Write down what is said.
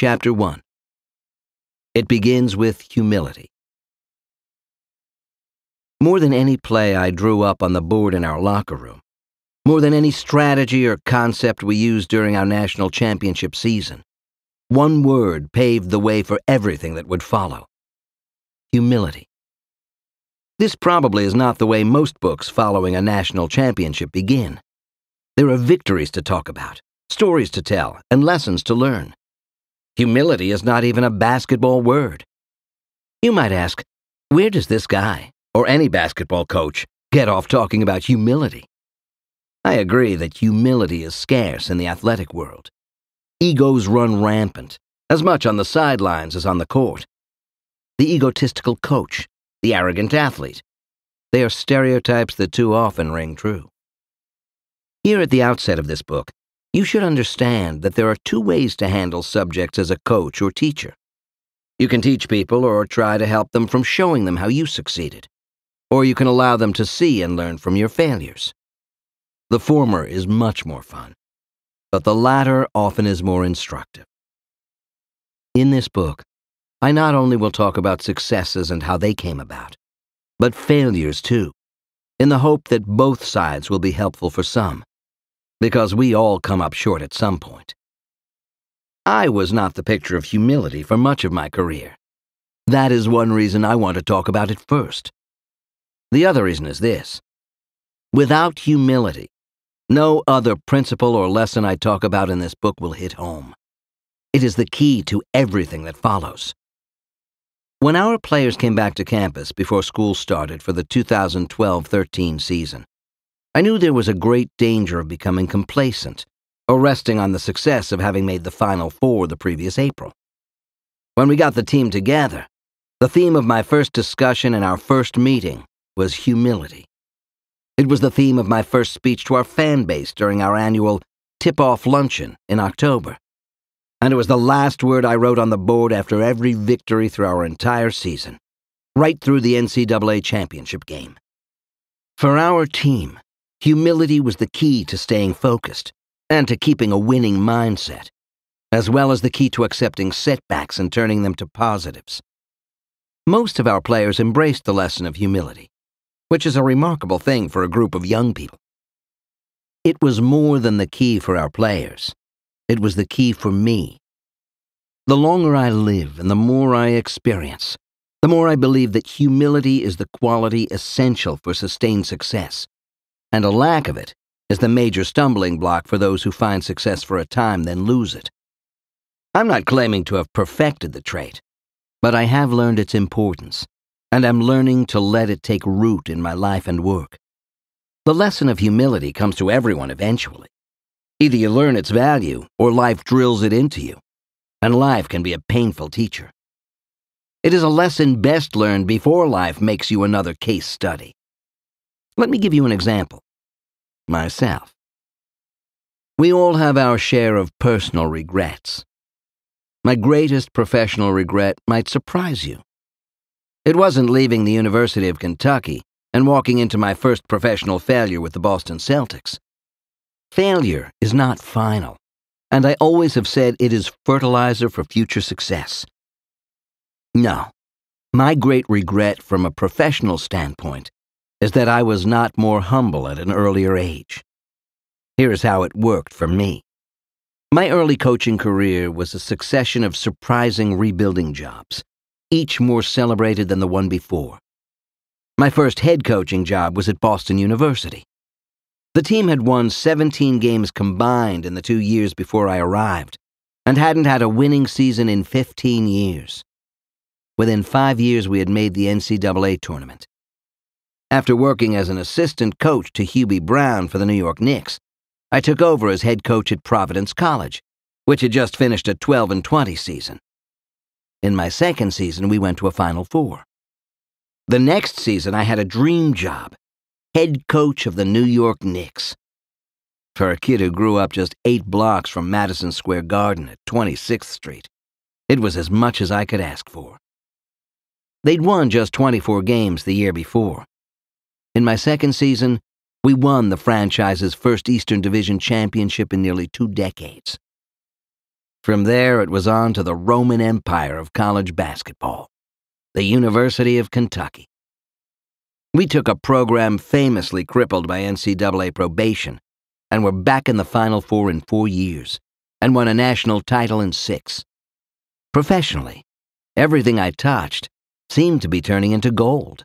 Chapter 1. It begins with humility. More than any play I drew up on the board in our locker room, more than any strategy or concept we used during our national championship season, one word paved the way for everything that would follow: humility. This probably is not the way most books following a national championship begin. There are victories to talk about, stories to tell, and lessons to learn. Humility is not even a basketball word. You might ask, where does this guy, or any basketball coach, get off talking about humility? I agree that humility is scarce in the athletic world. Egos run rampant, as much on the sidelines as on the court. The egotistical coach, the arrogant athlete, they are stereotypes that too often ring true. Here at the outset of this book, you should understand that there are two ways to handle subjects as a coach or teacher. You can teach people or try to help them from showing them how you succeeded, or you can allow them to see and learn from your failures. The former is much more fun, but the latter often is more instructive. In this book, I not only will talk about successes and how they came about, but failures too, in the hope that both sides will be helpful for some, because we all come up short at some point. I was not the picture of humility for much of my career. That is one reason I want to talk about it first. The other reason is this: without humility, no other principle or lesson I talk about in this book will hit home. It is the key to everything that follows. When our players came back to campus before school started for the 2012-13 season, I knew there was a great danger of becoming complacent or resting on the success of having made the Final Four the previous April. When we got the team together, the theme of my first discussion and our first meeting was humility. It was the theme of my first speech to our fan base during our annual tip-off luncheon in October. And it was the last word I wrote on the board after every victory through our entire season, right through the NCAA championship game. For our team, humility was the key to staying focused and to keeping a winning mindset, as well as the key to accepting setbacks and turning them to positives. Most of our players embraced the lesson of humility, which is a remarkable thing for a group of young people. It was more than the key for our players. It was the key for me. The longer I live and the more I experience, the more I believe that humility is the quality essential for sustained success, and a lack of it is the major stumbling block for those who find success for a time then lose it. I'm not claiming to have perfected the trait, but I have learned its importance, and I'm learning to let it take root in my life and work. The lesson of humility comes to everyone eventually. Either you learn its value, or life drills it into you, and life can be a painful teacher. It is a lesson best learned before life makes you another case study. Let me give you an example. Myself. We all have our share of personal regrets. My greatest professional regret might surprise you. It wasn't leaving the University of Kentucky and walking into my first professional failure with the Boston Celtics. Failure is not final, and I always have said it is fertilizer for future success. No, my great regret from a professional standpoint is that I was not more humble at an earlier age. Here is how it worked for me. My early coaching career was a succession of surprising rebuilding jobs, each more celebrated than the one before. My first head coaching job was at Boston University. The team had won 17 games combined in the 2 years before I arrived, and hadn't had a winning season in 15 years. Within 5 years, we had made the NCAA tournament. After working as an assistant coach to Hubie Brown for the New York Knicks, I took over as head coach at Providence College, which had just finished a 12-20 season. In my second season, we went to a Final Four. The next season, I had a dream job, head coach of the New York Knicks. For a kid who grew up just 8 blocks from Madison Square Garden at 26th Street, it was as much as I could ask for. They'd won just 24 games the year before. In my second season, we won the franchise's first Eastern Division championship in nearly 2 decades. From there, it was on to the Roman Empire of college basketball, the University of Kentucky. We took a program famously crippled by NCAA probation and were back in the Final Four in 4 years and won a national title in 6. Professionally, everything I touched seemed to be turning into gold.